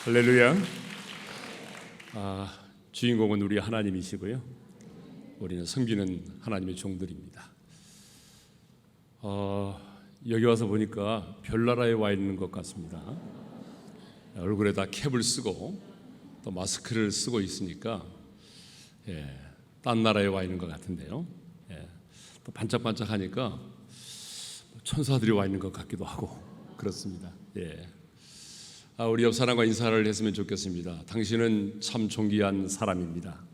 할렐루야. 주인공은 우리 하나님이시고요, 우리는 섬기는 하나님의 종들입니다. 여기 와서 보니까 별나라에 와 있는 것 같습니다. 얼굴에다 캡을 쓰고 또 마스크를 쓰고 있으니까 딴 나라에 와 있는 것 같은데요. 또 반짝반짝하니까 천사들이 와 있는 것 같기도 하고 그렇습니다. 우리 옆 사람과 인사를 했으면 좋겠습니다. 당신은 참 존귀한 사람입니다.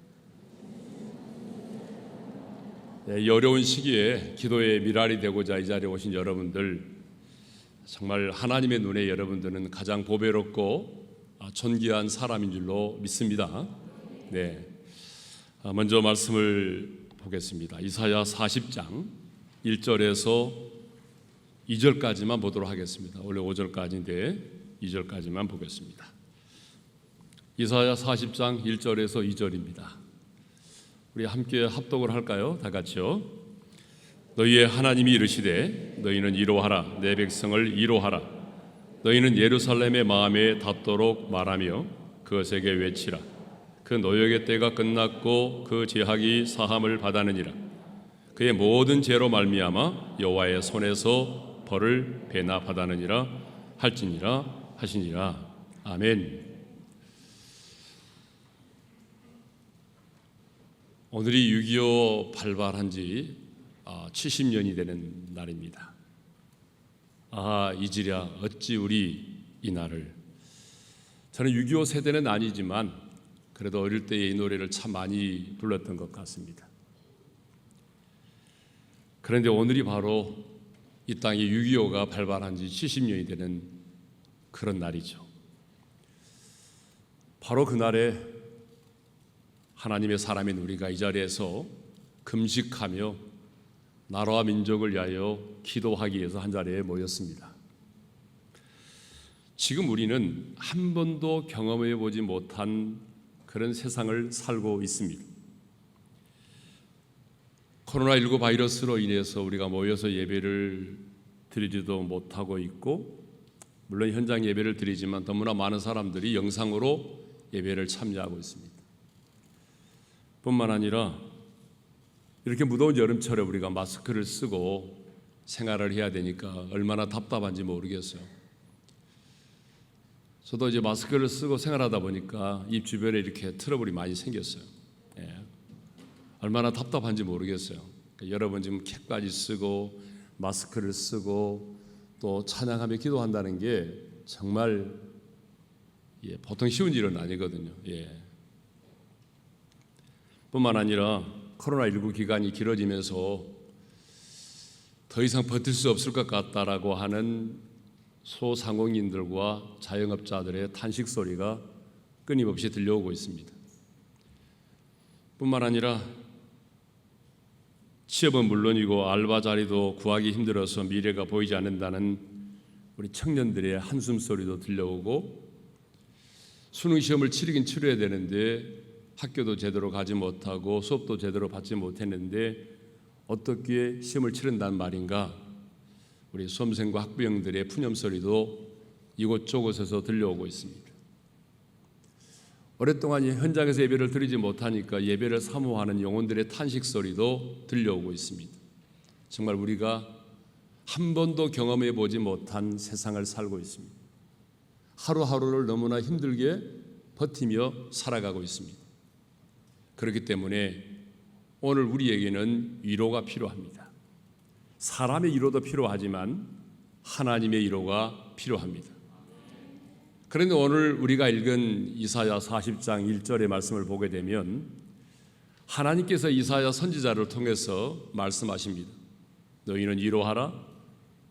이 어려운 시기에 기도의 미랄이 되고자 이 자리에 오신 여러분들, 정말 하나님의 눈에 여러분들은 가장 보배롭고 존귀한 사람인 줄로 믿습니다. 먼저 말씀을 보겠습니다. 이사야 40장 1절에서 2절까지만 보도록 하겠습니다. 원래 5절까지인데 2절까지만 보겠습니다. 이사야 40장 1절에서 2절입니다. 우리 함께 합독을 할까요? 다 같이요. 너희의 하나님이 이르시되 너희는 이로하라, 내 백성을 이로하라. 너희는 예루살렘의 마음에 닿도록 말하며 그것에게 외치라. 그 노역의 때가 끝났고 그 죄악이 사함을 받았느니라. 그의 모든 죄로 말미암아 여호와의 손에서 벌을 배나 받았느니라 할지니라 하시니라. 아멘. 오늘이 6.25 발발한 지 70년이 되는 날입니다. 이지랴 어찌 우리 이 날을. 저는 6.25 세대는 아니지만 그래도 어릴 때에 이 노래를 참 많이 불렀던 것 같습니다. 그런데 오늘이 바로 이 땅에 6.25가 발발한 지 70년이 되는 그런 날이죠. 바로 그날에 하나님의 사람인 우리가 이 자리에서 금식하며 나라와 민족을 위하여 기도하기 위해서 한자리에 모였습니다. 지금 우리는 한 번도 경험해 보지 못한 그런 세상을 살고 있습니다. 코로나19 바이러스로 인해서 우리가 모여서 예배를 드리지도 못하고 있고, 물론 현장 예배를 드리지만 너무나 많은 사람들이 영상으로 예배를 참여하고 있습니다. 뿐만 아니라 이렇게 무더운 여름철에 우리가 마스크를 쓰고 생활을 해야 되니까 얼마나 답답한지 모르겠어요. 저도 이제 마스크를 쓰고 생활하다 보니까 입 주변에 이렇게 트러블이 많이 생겼어요. 얼마나 답답한지 모르겠어요. 그러니까 여러분 지금 캡까지 쓰고 마스크를 쓰고 또 찬양하며 기도한다는 게 정말 보통 쉬운 일은 아니거든요. 뿐만 아니라 코로나19 기간이 길어지면서 더 이상 버틸 수 없을 것 같다라고 하는 소상공인들과 자영업자들의 탄식 소리가 끊임없이 들려오고 있습니다. 뿐만 아니라 취업은 물론이고 알바 자리도 구하기 힘들어서 미래가 보이지 않는다는 우리 청년들의 한숨 소리도 들려오고, 수능 시험을 치르긴 치러야 되는데 학교도 제대로 가지 못하고 수업도 제대로 받지 못했는데 어떻게 시험을 치른다는 말인가, 우리 수험생과 학부형들의 푸념 소리도 이곳저곳에서 들려오고 있습니다. 오랫동안 현장에서 예배를 드리지 못하니까 예배를 사모하는 영혼들의 탄식 소리도 들려오고 있습니다. 정말 우리가 한 번도 경험해 보지 못한 세상을 살고 있습니다. 하루하루를 너무나 힘들게 버티며 살아가고 있습니다. 그렇기 때문에 오늘 우리에게는 위로가 필요합니다. 사람의 위로도 필요하지만 하나님의 위로가 필요합니다. 그런데 오늘 우리가 읽은 이사야 40장 1절의 말씀을 보게 되면 하나님께서 이사야 선지자를 통해서 말씀하십니다. 너희는 위로하라,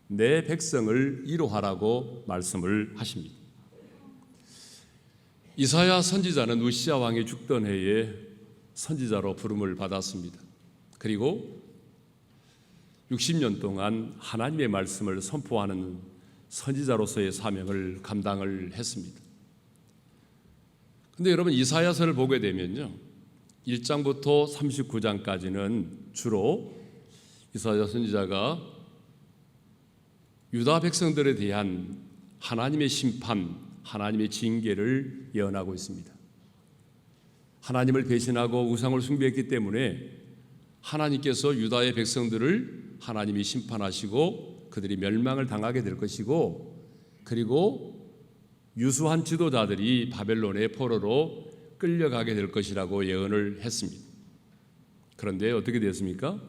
내 백성을 위로하라고 말씀을 하십니다. 이사야 선지자는 우시야 왕이 죽던 해에 선지자로 부름을 받았습니다. 그리고 60년 동안 하나님의 말씀을 선포하는 선지자로서의 사명을 감당을 했습니다. 그런데 여러분, 이사야서를 보게 되면요, 1장부터 39장까지는 주로 이사야 선지자가 유다 백성들에 대한 하나님의 심판, 하나님의 징계를 예언하고 있습니다. 하나님을 배신하고 우상을 숭배했기 때문에 하나님께서 유다의 백성들을 하나님이 심판하시고 그들이 멸망을 당하게 될 것이고, 그리고 유수한 지도자들이 바벨론의 포로로 끌려가게 될 것이라고 예언을 했습니다. 그런데 어떻게 됐습니까?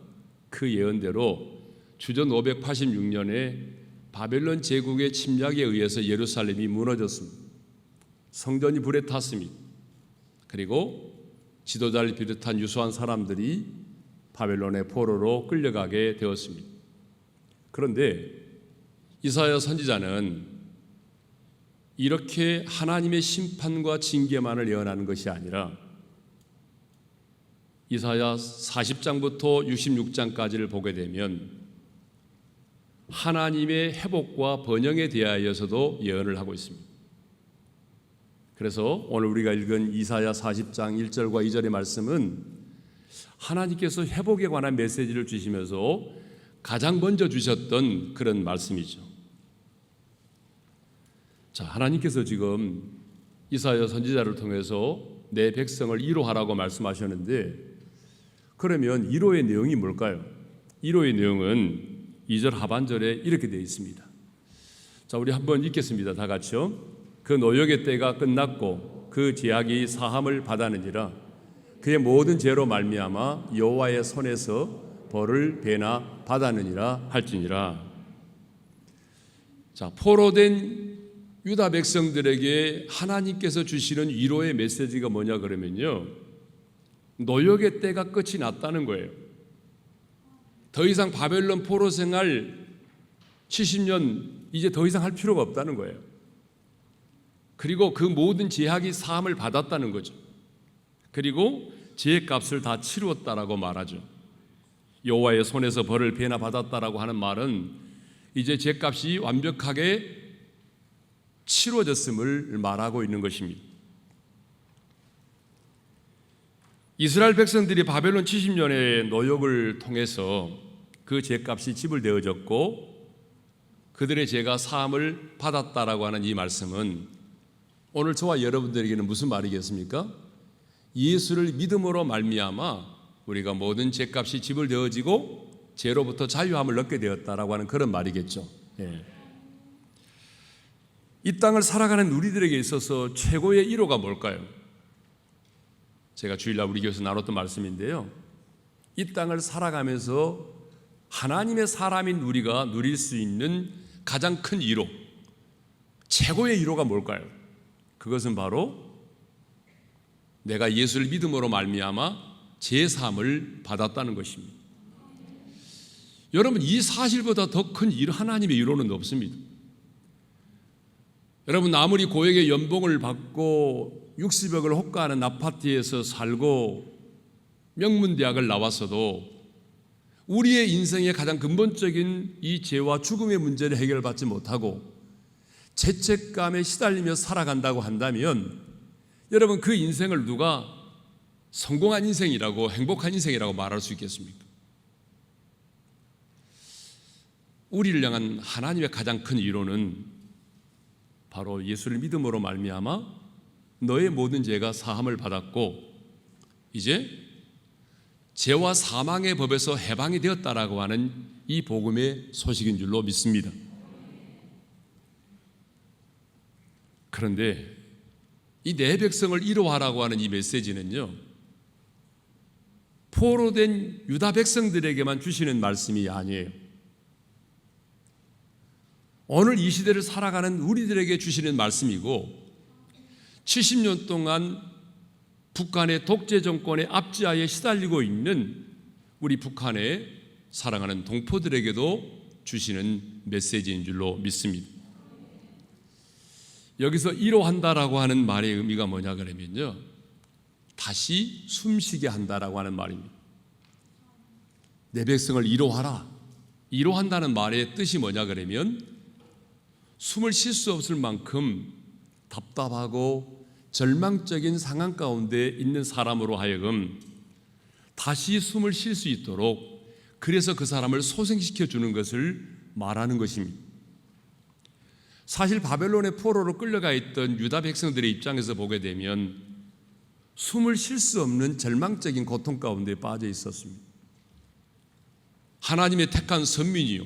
그 예언대로 주전 586년에 바벨론 제국의 침략에 의해서 예루살렘이 무너졌습니다. 성전이 불에 탔습니다. 그리고 지도자를 비롯한 유수한 사람들이 바벨론의 포로로 끌려가게 되었습니다. 그런데 이사야 선지자는 이렇게 하나님의 심판과 징계만을 예언하는 것이 아니라 이사야 40장부터 66장까지를 보게 되면 하나님의 회복과 번영에 대하여서도 예언을 하고 있습니다. 그래서 오늘 우리가 읽은 이사야 40장 1절과 2절의 말씀은 하나님께서 회복에 관한 메시지를 주시면서 가장 먼저 주셨던 그런 말씀이죠. 자, 하나님께서 지금 이사야 선지자를 통해서 내 백성을 위로하라고 말씀하셨는데, 그러면 위로의 내용이 뭘까요? 위로의 내용은 2절 하반절에 이렇게 되어 있습니다. 자, 우리 한번 읽겠습니다. 다 같이요. 그 노역의 때가 끝났고 그 죄악이 사함을 받았느니라. 그의 모든 죄로 말미암아 여호와의 손에서 벌을 배나 받았느니라 할지니라. 자, 포로된 유다 백성들에게 하나님께서 주시는 위로의 메시지가 뭐냐 그러면요, 노역의 때가 끝이 났다는 거예요. 더 이상 바벨론 포로 생활 70년 이제 더 이상 할 필요가 없다는 거예요. 그리고 그 모든 죄악이 사함을 받았다는 거죠. 그리고 죄값을 다 치루었다라고 말하죠. 여호와의 손에서 벌을 배나 받았다라고 하는 말은 이제 죄값이 완벽하게 치루어졌음을 말하고 있는 것입니다. 이스라엘 백성들이 바벨론 70년의 노역을 통해서 그 죄값이 지불되어졌고 그들의 죄가 사함을 받았다라고 하는 이 말씀은 오늘 저와 여러분들에게는 무슨 말이겠습니까? 예수를 믿음으로 말미암아 우리가 모든 죄값이 지불되어지고 죄로부터 자유함을 얻게 되었다라고 하는 그런 말이겠죠. 예. 이 땅을 살아가는 우리들에게 있어서 최고의 위로가 뭘까요? 제가 주일날 우리 교회에서 나눴던 말씀인데요, 이 땅을 살아가면서 하나님의 사람인 우리가 누릴 수 있는 가장 큰 위로, 최고의 위로가 뭘까요? 그것은 바로 내가 예수를 믿음으로 말미암아 제사함을 받았다는 것입니다. 여러분, 이 사실보다 더 큰 하나님의 위로는 없습니다. 여러분, 아무리 고액의 연봉을 받고 60억을 호가하는 아파트에서 살고 명문대학을 나왔어도 우리의 인생의 가장 근본적인 이 죄와 죽음의 문제를 해결받지 못하고 죄책감에 시달리며 살아간다고 한다면 여러분, 그 인생을 누가 성공한 인생이라고, 행복한 인생이라고 말할 수 있겠습니까? 우리를 향한 하나님의 가장 큰 위로는 바로 예수를 믿음으로 말미암아 너의 모든 죄가 사함을 받았고 이제 죄와 사망의 법에서 해방이 되었다라고 하는 이 복음의 소식인 줄로 믿습니다. 그런데 이 내 백성을 위로하라고 하는 이 메시지는요, 포로된 유다 백성들에게만 주시는 말씀이 아니에요. 오늘 이 시대를 살아가는 우리들에게 주시는 말씀이고 70년 동안 북한의 독재 정권의 압제하에 시달리고 있는 우리 북한의 사랑하는 동포들에게도 주시는 메시지인 줄로 믿습니다. 여기서 위로한다라고 하는 말의 의미가 뭐냐 그러면요, 다시 숨쉬게 한다라고 하는 말입니다. 내 백성을 위로하라. 위로한다는 말의 뜻이 뭐냐 그러면 숨을 쉴 수 없을 만큼 답답하고 절망적인 상황 가운데 있는 사람으로 하여금 다시 숨을 쉴 수 있도록, 그래서 그 사람을 소생시켜 주는 것을 말하는 것입니다. 사실 바벨론의 포로로 끌려가 있던 유다 백성들의 입장에서 보게 되면 숨을 쉴 수 없는 절망적인 고통 가운데 빠져 있었습니다. 하나님의 택한 선민이요,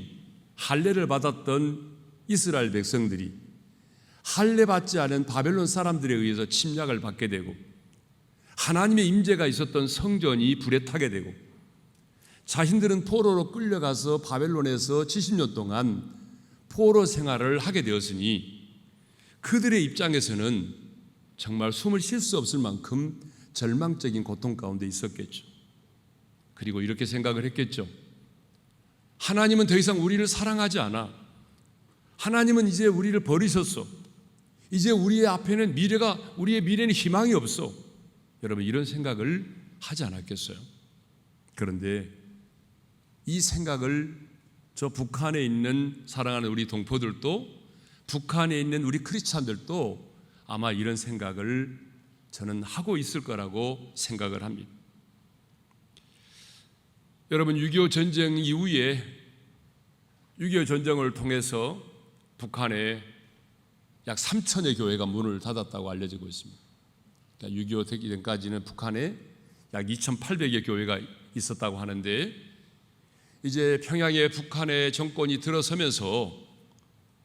할례를 받았던 이스라엘 백성들이 할례 받지 않은 바벨론 사람들에 의해서 침략을 받게 되고, 하나님의 임재가 있었던 성전이 불에 타게 되고, 자신들은 포로로 끌려가서 바벨론에서 70년 동안 포로 생활을 하게 되었으니 그들의 입장에서는 정말 숨을 쉴 수 없을 만큼 절망적인 고통 가운데 있었겠죠. 그리고 이렇게 생각을 했겠죠. 하나님은 더 이상 우리를 사랑하지 않아. 하나님은 이제 우리를 버리셨어. 이제 우리의 앞에는 우리의 미래는 희망이 없어. 여러분, 이런 생각을 하지 않았겠어요? 그런데 이 생각을 저 북한에 있는 사랑하는 우리 동포들도, 북한에 있는 우리 크리스찬들도 아마 이런 생각을 저는 하고 있을 거라고 생각을 합니다. 여러분, 6.25 전쟁 이후에 6.25 전쟁을 통해서 북한에 약 3천여 교회가 문을 닫았다고 알려지고 있습니다. 그러니까 6.25 되기 전까지는 북한에 약 2,800여 교회가 있었다고 하는데, 이제 평양에 북한의 정권이 들어서면서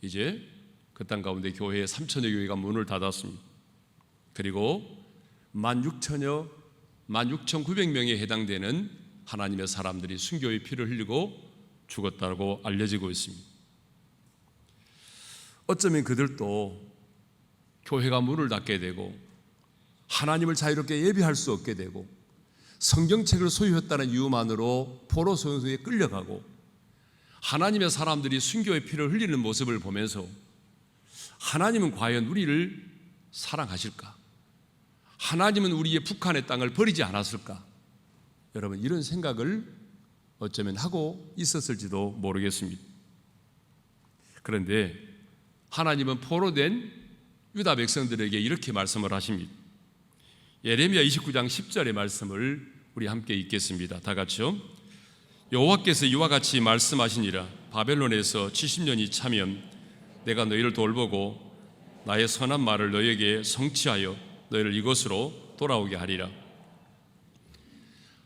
이제 그 땅 가운데 교회에 3천여 교회가 문을 닫았습니다. 그리고 16,900명에 해당되는 하나님의 사람들이 순교의 피를 흘리고 죽었다고 알려지고 있습니다. 어쩌면 그들도 교회가 문을 닫게 되고 하나님을 자유롭게 예배할 수 없게 되고 성경책을 소유했다는 이유만으로 포로 소유에 끌려가고 하나님의 사람들이 순교의 피를 흘리는 모습을 보면서 하나님은 과연 우리를 사랑하실까? 하나님은 우리의 북한의 땅을 버리지 않았을까? 여러분, 이런 생각을 어쩌면 하고 있었을지도 모르겠습니다. 그런데 하나님은 포로된 유다 백성들에게 이렇게 말씀을 하십니다. 예레미야 29장 10절의 말씀을 우리 함께 읽겠습니다. 다 같이요. 여호와께서 이와 같이 말씀하시니라. 바벨론에서 70년이 차면 내가 너희를 돌보고 나의 선한 말을 너희에게 성취하여 너희를 이곳으로 돌아오게 하리라.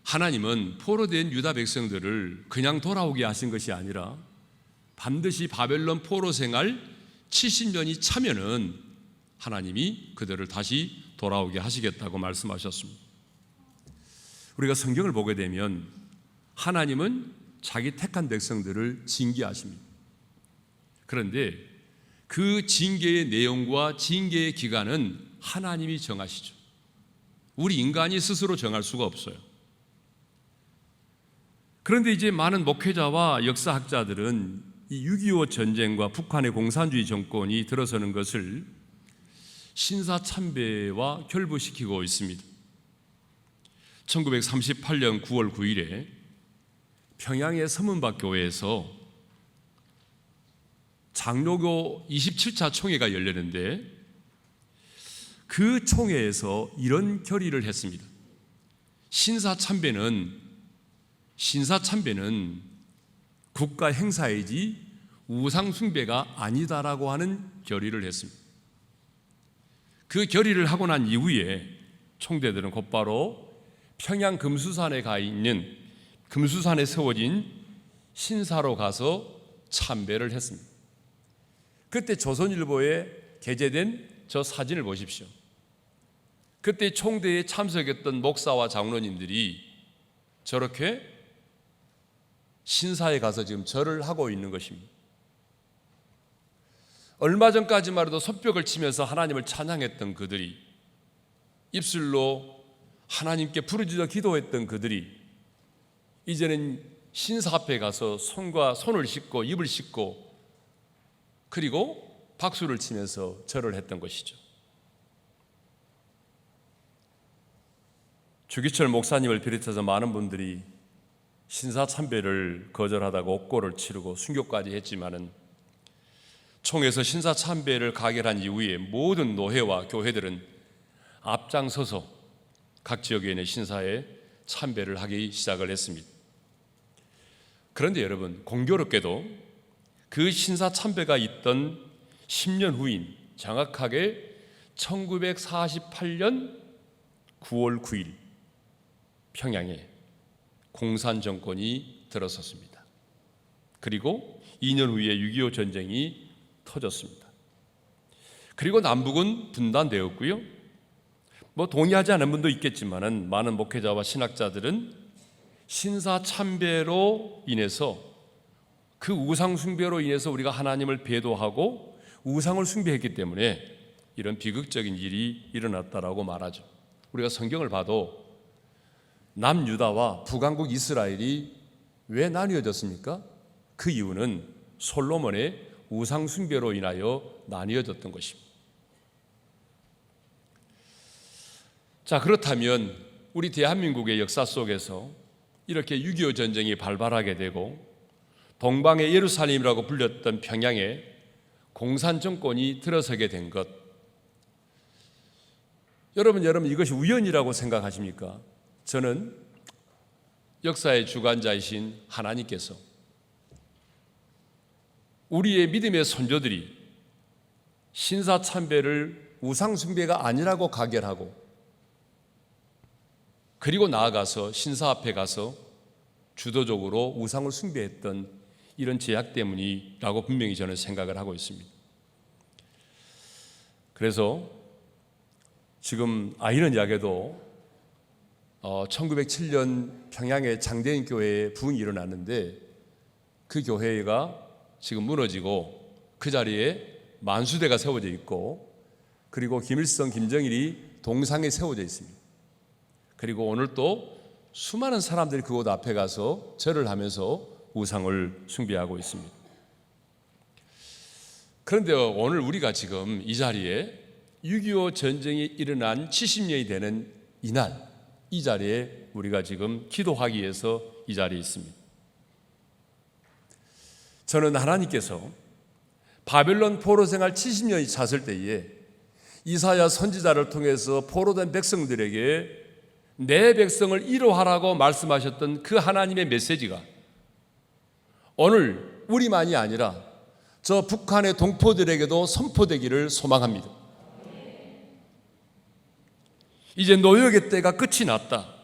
하나님은 포로된 유다 백성들을 그냥 돌아오게 하신 것이 아니라 반드시 바벨론 포로 생활 70년이 차면은 하나님이 그들을 다시 돌아오게 하시겠다고 말씀하셨습니다. 우리가 성경을 보게 되면 하나님은 자기 택한 백성들을 징계하십니다. 그런데 그 징계의 내용과 징계의 기간은 하나님이 정하시죠. 우리 인간이 스스로 정할 수가 없어요. 그런데 이제 많은 목회자와 역사학자들은 이 6.25 전쟁과 북한의 공산주의 정권이 들어서는 것을 신사참배와 결부시키고 있습니다. 1938년 9월 9일에 평양의 서문박 교회에서 장로교 27차 총회가 열렸는데 그 총회에서 이런 결의를 했습니다. 신사참배는 국가 행사이지 우상숭배가 아니다라고 하는 결의를 했습니다. 그 결의를 하고 난 이후에 총대들은 곧바로 평양 금수산에 금수산에 세워진 신사로 가서 참배를 했습니다. 그때 조선일보에 게재된 저 사진을 보십시오. 그때 총대에 참석했던 목사와 장로님들이 저렇게 신사에 가서 지금 절을 하고 있는 것입니다. 얼마 전까지만 해도 손뼉을 치면서 하나님을 찬양했던 그들이, 입술로 하나님께 부르짖어 기도했던 그들이 이제는 신사 앞에 가서 손을 씻고 입을 씻고 그리고 박수를 치면서 절을 했던 것이죠. 주기철 목사님을 비롯해서 많은 분들이 신사 참배를 거절하다가 옥고를 치르고 순교까지 했지만은 총에서 신사 참배를 가결한 이후에 모든 노회와 교회들은 앞장서서 각 지역에 있는 신사에 참배를 하기 시작을 했습니다. 그런데 여러분, 공교롭게도 그 신사 참배가 있던 10년 후인 정확하게 1948년 9월 9일 평양에 공산 정권이 들어섰습니다. 그리고 2년 후에 6.25 전쟁이 터졌습니다. 그리고 남북은 분단되었고요. 동의하지 않은 분도 있겠지만은 많은 목회자와 신학자들은 신사 참배로 인해서, 그 우상 숭배로 인해서 우리가 하나님을 배도하고 우상을 숭배했기 때문에 이런 비극적인 일이 일어났다라고 말하죠. 우리가 성경을 봐도 남유다와 북왕국 이스라엘이 왜 나뉘어졌습니까? 그 이유는 솔로몬의 우상 숭배로 인하여 나뉘어졌던 것입니다. 자, 그렇다면 우리 대한민국의 역사 속에서 이렇게 6.25 전쟁이 발발하게 되고 동방의 예루살렘이라고 불렸던 평양에 공산 정권이 들어서게 된 것, 여러분 이것이 우연이라고 생각하십니까? 저는 역사의 주관자이신 하나님께서 우리의 믿음의 선조들이 신사참배를 우상숭배가 아니라고 가결하고, 그리고 나아가서 신사 앞에 가서 주도적으로 우상을 숭배했던 이런 제약 때문이라고 분명히 저는 생각을 하고 있습니다. 그래서 지금 아이러니하게도 1907년 평양의 장대인 교회에 부흥이 일어났는데 그 교회가 지금 무너지고 그 자리에 만수대가 세워져 있고, 그리고 김일성, 김정일이 동상에 세워져 있습니다. 그리고 오늘 또 수많은 사람들이 그곳 앞에 가서 절을 하면서 우상을 숭배하고 있습니다. 그런데 오늘 우리가 지금 이 자리에 6.25 전쟁이 일어난 70년이 되는 이날, 이 자리에 우리가 지금 기도하기 위해서 이 자리에 있습니다. 저는 하나님께서 바벨론 포로 생활 70년이 찼을 때에 이사야 선지자를 통해서 포로된 백성들에게 내 백성을 이루하라고 말씀하셨던 그 하나님의 메시지가 오늘 우리만이 아니라 저 북한의 동포들에게도 선포되기를 소망합니다. 이제 노역의 때가 끝이 났다.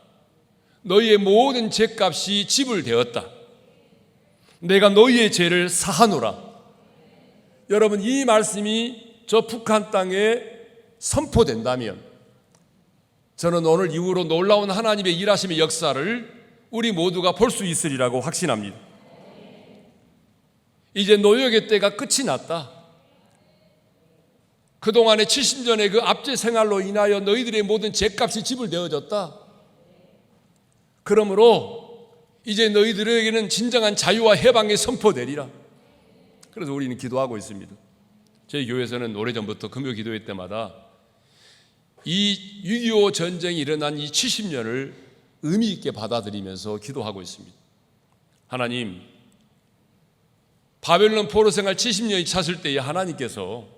너희의 모든 죄값이 지불되었다. 내가 너희의 죄를 사하노라. 여러분, 이 말씀이 저 북한 땅에 선포된다면 저는 오늘 이후로 놀라운 하나님의 일하심의 역사를 우리 모두가 볼 수 있으리라고 확신합니다. 이제 노역의 때가 끝이 났다. 그동안의 70년의 그 압제 생활로 인하여 너희들의 모든 죄값이 지불되어졌다. 그러므로 이제 너희들에게는 진정한 자유와 해방이 선포되리라. 그래서 우리는 기도하고 있습니다. 저희 교회에서는 오래전부터 금요 기도회 때마다 이 6.25 전쟁이 일어난 이 70년을 의미 있게 받아들이면서 기도하고 있습니다. 하나님, 바벨론 포로 생활 70년이 찼을 때에 하나님께서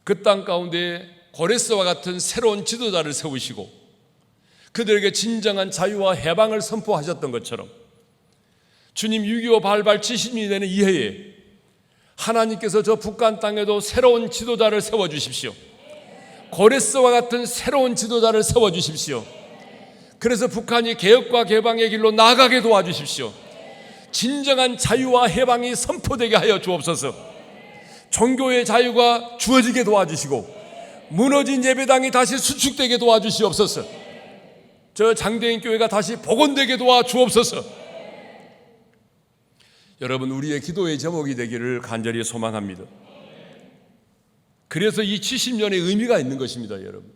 그 땅 가운데 고레스와 같은 새로운 지도자를 세우시고 그들에게 진정한 자유와 해방을 선포하셨던 것처럼 주님 6.25 발발 70년이 되는 이 해에 하나님께서 저 북한 땅에도 새로운 지도자를 세워주십시오. 고레스와 같은 새로운 지도자를 세워주십시오. 그래서 북한이 개혁과 개방의 길로 나아가게 도와주십시오. 진정한 자유와 해방이 선포되게 하여 주옵소서. 종교의 자유가 주어지게 도와주시고 무너진 예배당이 다시 수축되게 도와주시옵소서. 저 장대인 교회가 다시 복원되게 도와주옵소서. 여러분, 우리의 기도의 제목이 되기를 간절히 소망합니다. 그래서 이 70년의 의미가 있는 것입니다, 여러분.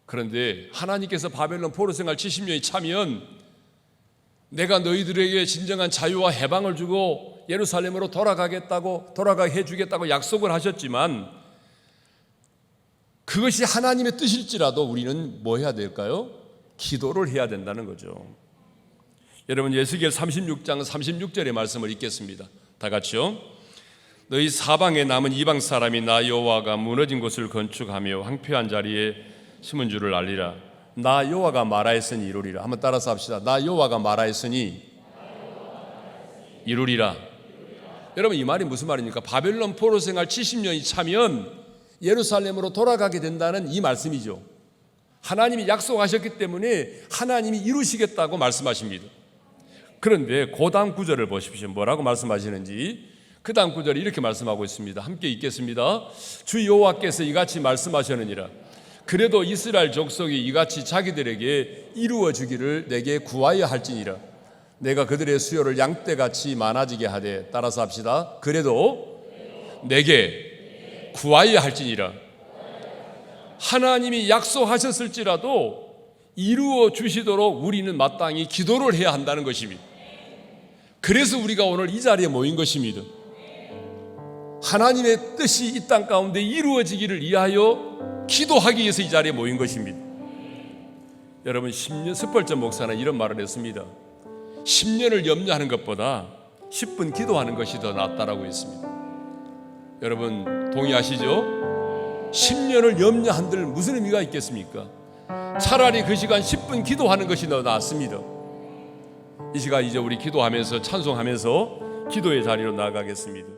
그런데 하나님께서 바벨론 포로 생활 70년이 차면 내가 너희들에게 진정한 자유와 해방을 주고 예루살렘으로 돌아가게 해주겠다고 약속을 하셨지만 그것이 하나님의 뜻일지라도 우리는 뭐 해야 될까요? 기도를 해야 된다는 거죠. 여러분, 에스겔 36장 36절의 말씀을 읽겠습니다. 다 같이요. 너희 사방에 남은 이방 사람이 나 여호와가 무너진 곳을 건축하며 황폐한 자리에 심은 줄을 알리라. 나 여호와가 말하였으니 이루리라. 한번 따라서 합시다. 나 여호와가 말하였으니 이루리라. 여러분 이 말이 무슨 말입니까? 바벨론 포로 생활 70년이 차면 예루살렘으로 돌아가게 된다는 이 말씀이죠. 하나님이 약속하셨기 때문에 하나님이 이루시겠다고 말씀하십니다. 그런데 그 다음 구절을 보십시오. 뭐라고 말씀하시는지. 그 다음 구절이 이렇게 말씀하고 있습니다. 함께 읽겠습니다. 주 여호와께서 이같이 말씀하셨느니라. 그래도 이스라엘 족속이 이같이 자기들에게 이루어 주기를 내게 구하여 할지니라. 내가 그들의 수요를 양떼같이 많아지게 하되, 따라서 합시다. 그래도 내게 구하여 할지니라. 하나님이 약속하셨을지라도 이루어 주시도록 우리는 마땅히 기도를 해야 한다는 것입니다. 그래서 우리가 오늘 이 자리에 모인 것입니다. 하나님의 뜻이 이 땅 가운데 이루어지기를 위하여 기도하기 위해서 이 자리에 모인 것입니다. 여러분, 10년 스펄전 목사는 이런 말을 했습니다. 10년을 염려하는 것보다 10분 기도하는 것이 더 낫다라고 했습니다. 여러분 동의하시죠? 10년을 염려한들 무슨 의미가 있겠습니까? 차라리 그 시간 10분 기도하는 것이 더 낫습니다. 이 시간 이제 우리 기도하면서 찬송하면서 기도의 자리로 나아가겠습니다.